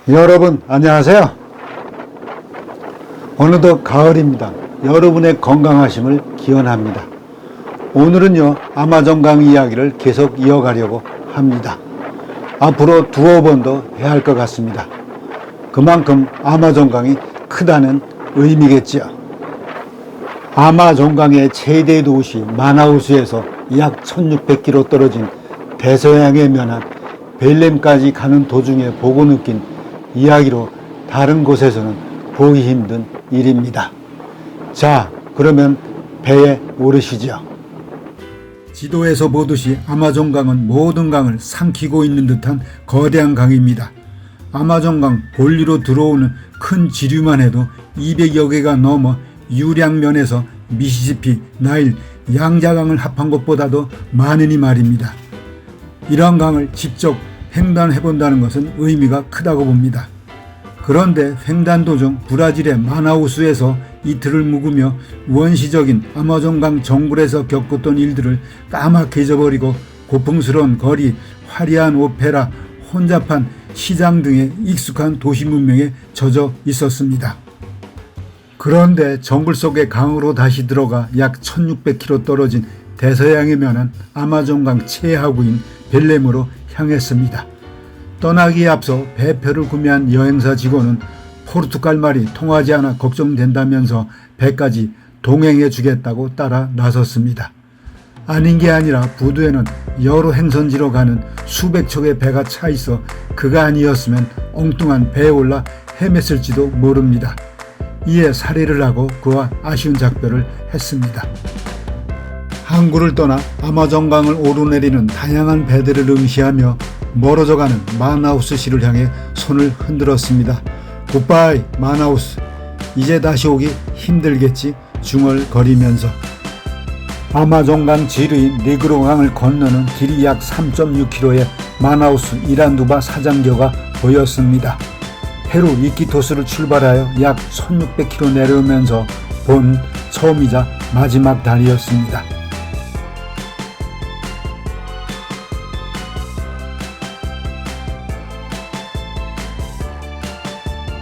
여러분 안녕하세요. 어느덧 가을입니다. 여러분의 건강하심을 기원합니다. 오늘은요 아마존강 이야기를 계속 이어가려고 합니다. 앞으로 두어 번 더 해야 할 것 같습니다. 그만큼 아마존강이 크다는 의미겠지요. 아마존강의 최대 도시 마나우스에서 약 1600km 떨어진 대서양에 면한 벨렘까지 가는 도중에 보고 느낀 이야기로 다른 곳에서는 보기 힘든 일입니다. 자, 그러면 배에 오르시죠. 지도에서 보듯이 아마존강은 모든 강을 삼키고 있는 듯한 거대한 강입니다. 아마존강 본류로 들어오는 큰 지류만 해도 200여 개가 넘어 유량면에서 미시시피, 나일, 양자강을 합한 것보다도 많으니 말입니다. 이러한 강을 직접 횡단해본다는 것은 의미가 크다고 봅니다. 그런데 횡단 도중 브라질의 마나우스에서 이틀을 묵으며 원시적인 아마존강 정글에서 겪었던 일들을 까맣게 잊어버리고 고풍스러운 거리, 화려한 오페라, 혼잡한 시장 등의 익숙한 도시 문명에 젖어 있었습니다. 그런데 정글 속의 강으로 다시 들어가 약 1600km 떨어진 대서양에 면한 아마존강 최하구인 벨렘으로 향했습니다. 떠나기에 앞서 배표를 구매한 여행사 직원은 포르투갈 말이 통하지 않아 걱정된다면서 배까지 동행해 주겠다고 따라 나섰습니다. 아닌 게 아니라 부두에는 여러 행선지로 가는 수백 척의 배가 차 있어 그가 아니었으면 엉뚱한 배에 올라 헤맸을지도 모릅니다. 이에 살해를 하고 그와 아쉬운 작별을 했습니다. 항구를 떠나 아마존강을 오르내리는 다양한 배들을 응시하며 멀어져가는 마나우스시를 향해 손을 흔들었습니다. 굿바이 마나우스, 이제 다시 오기 힘들겠지 중얼거리면서. 아마존강 지류인 니그로강을 건너는 길이 약 3.6km의 마나우스 이란두바 사장교가 보였습니다. 페루 이키토스를 출발하여 약 1600km 내려오면서 본 처음이자 마지막 달이었습니다.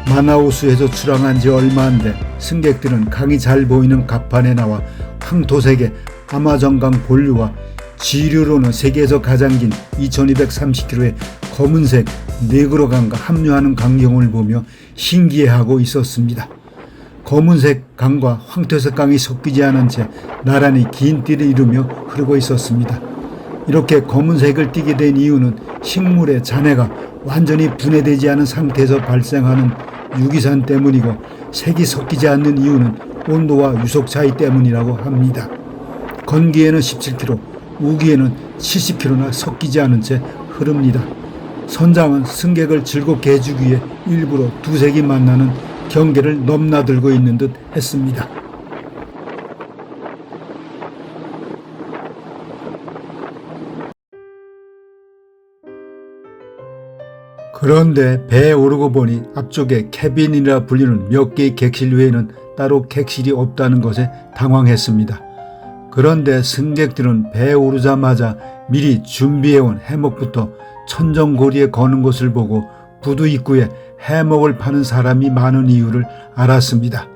마나우스에서 출항한 지 얼마 안 돼 승객들은 강이 잘 보이는 갑판에 나와 황토색의 아마존강 본류와 지류로는 세계에서 가장 긴 2230km의 검은색 네그로강과 합류하는 광경을 보며 신기해하고 있었습니다. 검은색 강과 황토색 강이 섞이지 않은 채 나란히 긴 띠를 이루며 흐르고 있었습니다. 이렇게 검은색을 띠게 된 이유는 식물의 잔해가 완전히 분해되지 않은 상태에서 발생하는 유기산 때문이고, 색이 섞이지 않는 이유는 온도와 유속 차이 때문이라고 합니다. 건기에는 17km, 우기에는 70km나 섞이지 않은 채 흐릅니다. 선장은 승객을 즐겁게 해주기 위해 일부러 두 색이 만나는 경계를 넘나들고 있는 듯 했습니다. 그런데 배에 오르고 보니 앞쪽에 캐빈이라 불리는 몇 개의 객실 외에는 따로 객실이 없다는 것에 당황했습니다. 그런데 승객들은 배에 오르자마자 미리 준비해온 해먹부터 천정고리에 거는 것을 보고 부두 입구에 해먹을 파는 사람이 많은 이유를 알았습니다.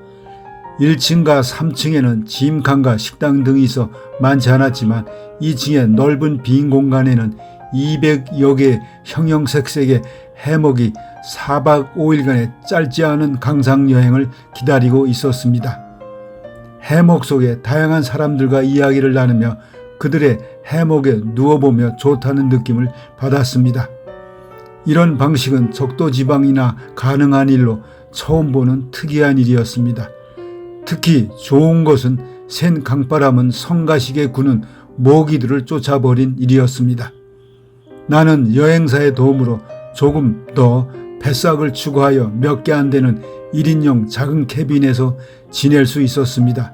1층과 3층에는 짐칸과 식당 등이 있어 많지 않았지만 2층의 넓은 빈 공간에는 200여 개의 형형색색의 해먹이 4박 5일간의 짧지 않은 강상 여행을 기다리고 있었습니다. 해먹 속에 다양한 사람들과 이야기를 나누며 그들의 해먹에 누워보며 좋다는 느낌을 받았습니다. 이런 방식은 적도 지방이나 가능한 일로 처음 보는 특이한 일이었습니다. 특히 좋은 것은 센 강바람은 성가시게 구는 모기들을 쫓아버린 일이었습니다. 나는 여행사의 도움으로 조금 더 뱃삭을 추구하여 몇 개 안 되는 1인용 작은 캐빈에서 지낼 수 있었습니다.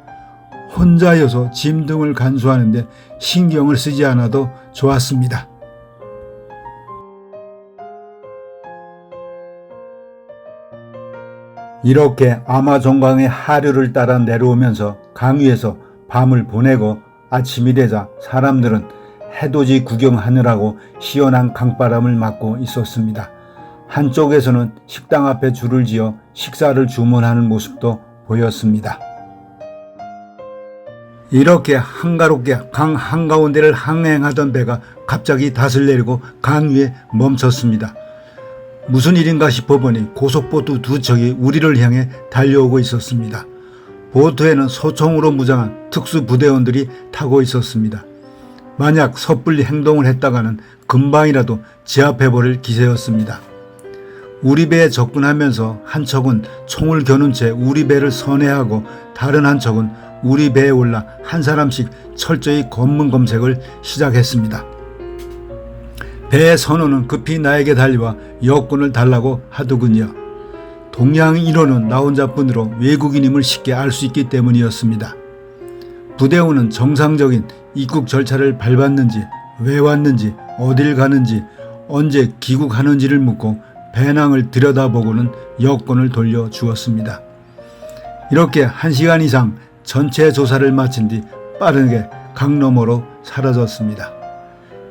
혼자여서 짐 등을 간수하는데 신경을 쓰지 않아도 좋았습니다. 이렇게 아마존강의 하류를 따라 내려오면서 강 위에서 밤을 보내고 아침이 되자 사람들은 해돋이 구경하느라고 시원한 강바람을 맞고 있었습니다. 한쪽에서는 식당 앞에 줄을 지어 식사를 주문하는 모습도 보였습니다. 이렇게 한가롭게 강 한가운데를 항행하던 배가 갑자기 닷을 내리고 강 위에 멈췄습니다. 무슨 일인가 싶어보니 고속보트 두 척이 우리를 향해 달려오고 있었습니다. 보트에는 소총으로 무장한 특수부대원들이 타고 있었습니다. 만약 섣불리 행동을 했다가는 금방이라도 제압해버릴 기세였습니다. 우리 배에 접근하면서 한 척은 총을 겨눈 채 우리 배를 선회하고 다른 한 척은 우리 배에 올라 한 사람씩 철저히 검문 검색을 시작했습니다. 배의 선원은 급히 나에게 달려와 여권을 달라고 하더군요. 동양 인원은 나 혼자뿐으로 외국인임을 쉽게 알 수 있기 때문이었습니다. 부대원은 정상적인 입국 절차를 밟았는지, 왜 왔는지, 어딜 가는지, 언제 귀국하는지를 묻고 배낭을 들여다보고는 여권을 돌려주었습니다. 이렇게 1시간 이상 전체 조사를 마친 뒤 빠르게 강 너머로 사라졌습니다.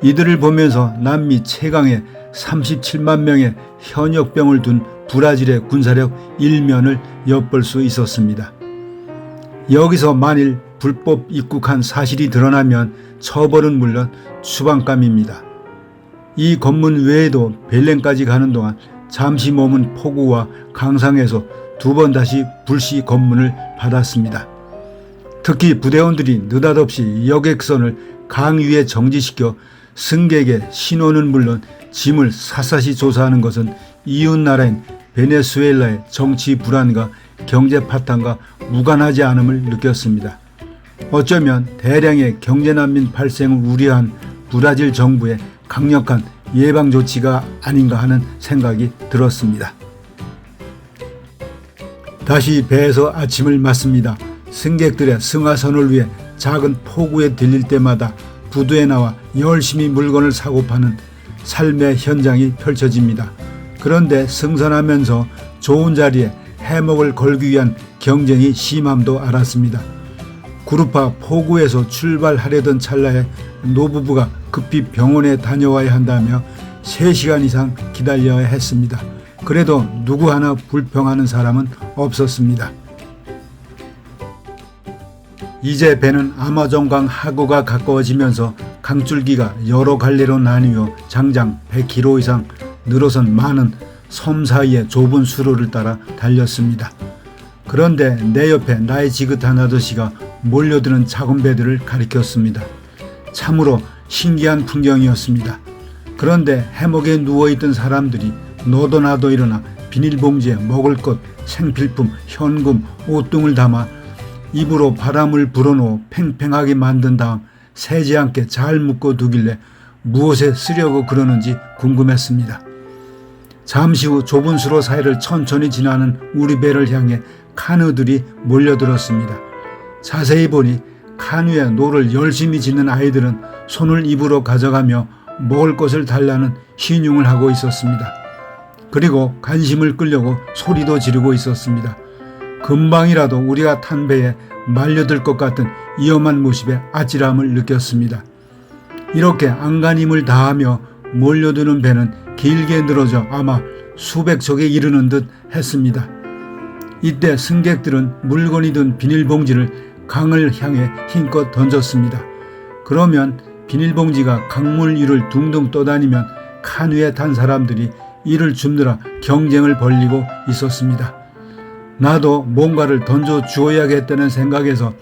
이들을 보면서 남미 최강의 37만 명의 현역병을 둔 브라질의 군사력 일면을 엿볼 수 있었습니다. 여기서 만일 불법 입국한 사실이 드러나면 처벌은 물론 추방감입니다. 이 검문 외에도 벨렘까지 가는 동안 잠시 머문 포구와 강상에서 2번 다시 불시 검문을 받았습니다. 특히 부대원들이 느닷없이 여객선을 강 위에 정지시켜 승객의 신원은 물론 짐을 샅샅이 조사하는 것은 이웃나라인 베네수엘라의 정치 불안과 경제 파탄과 무관하지 않음을 느꼈습니다. 어쩌면 대량의 경제난민 발생을 우려한 브라질 정부의 강력한 예방 조치가 아닌가 하는 생각이 들었습니다. 다시 배에서 아침을 맞습니다. 승객들의 승하선을 위해 작은 포구에 들릴 때마다 부두에 나와 열심히 물건을 사고 파는 삶의 현장이 펼쳐집니다. 그런데 승선하면서 좋은 자리에 해먹을 걸기 위한 경쟁이 심함도 알았습니다. 구루파 포구에서 출발하려던 찰나에 노부부가 급히 병원에 다녀와야 한다며 3시간 이상 기다려야 했습니다. 그래도 누구 하나 불평하는 사람은 없었습니다. 이제 배는 아마존강 하구가 가까워지면서 강줄기가 여러 갈래로 나뉘어 장장 100km 이상 늘어선 많은 섬 사이의 좁은 수로를 따라 달렸습니다. 그런데 내 옆에 나이 지긋한 아저씨가 몰려드는 작은 배들을 가리켰습니다. 참으로 신기한 풍경이었습니다. 그런데 해먹에 누워있던 사람들이 너도 나도 일어나 비닐봉지에 먹을 것, 생필품, 현금, 옷 등을 담아 입으로 바람을 불어넣어 팽팽하게 만든 다음 새지 않게 잘 묶어 두길래 무엇에 쓰려고 그러는지 궁금했습니다. 잠시 후 좁은 수로 사이를 천천히 지나는 우리 배를 향해 카누들이 몰려들었습니다. 자세히 보니 카누에 노를 열심히 짓는 아이들은 손을 입으로 가져가며 먹을 것을 달라는 신용을 하고 있었습니다. 그리고 관심을 끌려고 소리도 지르고 있었습니다. 금방이라도 우리가 탄 배에 말려들 것 같은 위험한 모습에 아찔함을 느꼈습니다. 이렇게 안간힘을 다하며 몰려드는 배는 길게 늘어져 아마 수백 척에 이르는 듯 했습니다. 이때 승객들은 물건이 든 비닐봉지를 강을 향해 힘껏 던졌습니다. 그러면 비닐봉지가 강물 위를 둥둥 떠다니면 카누에 탄 사람들이 이를 줍느라 경쟁을 벌이고 있었습니다. 나도 뭔가를 던져 주어야겠다는 생각에서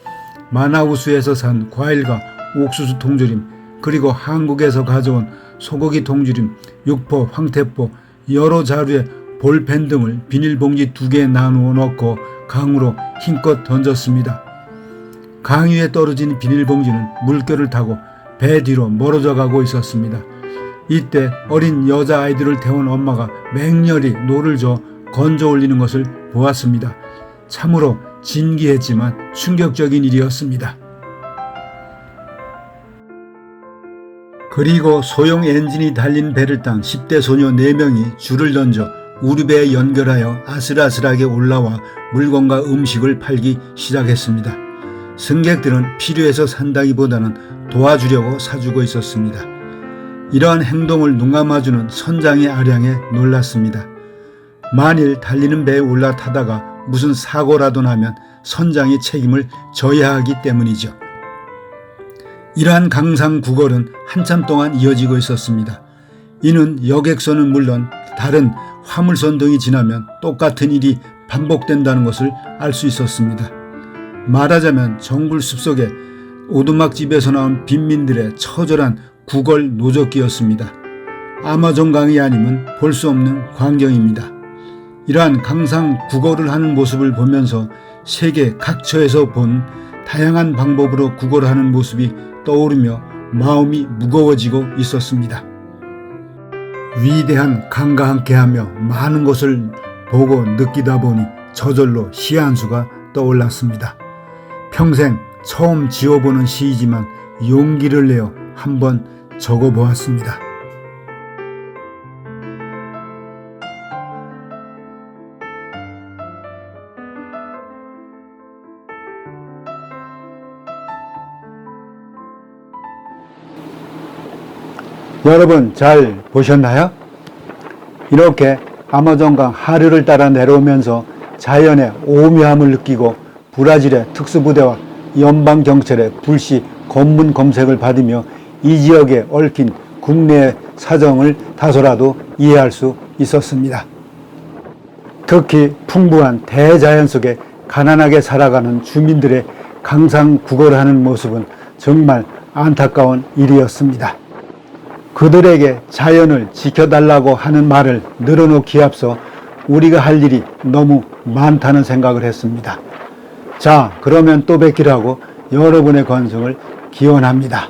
마나우스에서 산 과일과 옥수수 통조림, 그리고 한국에서 가져온 소고기 통조림, 육포, 황태포, 여러 자루의 볼펜 등을 비닐봉지 2개에 나누어 넣고 강으로 힘껏 던졌습니다. 강 위에 떨어진 비닐봉지는 물결을 타고 배 뒤로 멀어져 가고 있었습니다. 이때 어린 여자아이들을 태운 엄마가 맹렬히 노를 저 건져 올리는 것을 보았습니다. 참으로 진기했지만 충격적인 일이었습니다. 그리고 소형 엔진이 달린 배를 탄 10대 소녀 4명이 줄을 던져 우리 배에 연결하여 아슬아슬하게 올라와 물건과 음식을 팔기 시작했습니다. 승객들은 필요해서 산다기보다는 도와주려고 사주고 있었습니다. 이러한 행동을 눈감아주는 선장의 아량에 놀랐습니다. 만일 달리는 배에 올라타다가 무슨 사고라도 나면 선장이 책임을 져야 하기 때문이죠. 이러한 강상구걸은 한참 동안 이어지고 있었습니다. 이는 여객선은 물론 다른 화물선 등이 지나면 똑같은 일이 반복된다는 것을 알 수 있었습니다. 말하자면 정글 숲속에 오두막집에서 나온 빈민들의 처절한 구걸 노젓기였습니다. 아마존강이 아니면 볼 수 없는 광경입니다. 이러한 강상 구걸을 하는 모습을 보면서 세계 각처에서 본 다양한 방법으로 구걸하는 모습이 떠오르며 마음이 무거워지고 있었습니다. 위대한 강과 함께하며 많은 것을 보고 느끼다 보니 저절로 시 한 수가 떠올랐습니다. 평생 처음 지어보는 시이지만 용기를 내어 한번 적어보았습니다. 여러분 잘 보셨나요? 이렇게 아마존강 하류를 따라 내려오면서 자연의 오묘함을 느끼고 브라질의 특수부대와 연방경찰의 불시 검문 검색을 받으며 이 지역에 얽힌 국내의 사정을 다소라도 이해할 수 있었습니다. 특히 풍부한 대자연 속에 가난하게 살아가는 주민들의 강상구걸하는 모습은 정말 안타까운 일이었습니다. 그들에게 자연을 지켜달라고 하는 말을 늘어놓기에 앞서 우리가 할 일이 너무 많다는 생각을 했습니다. 자, 그러면 또 뵙기라고 여러분의 건승을 기원합니다.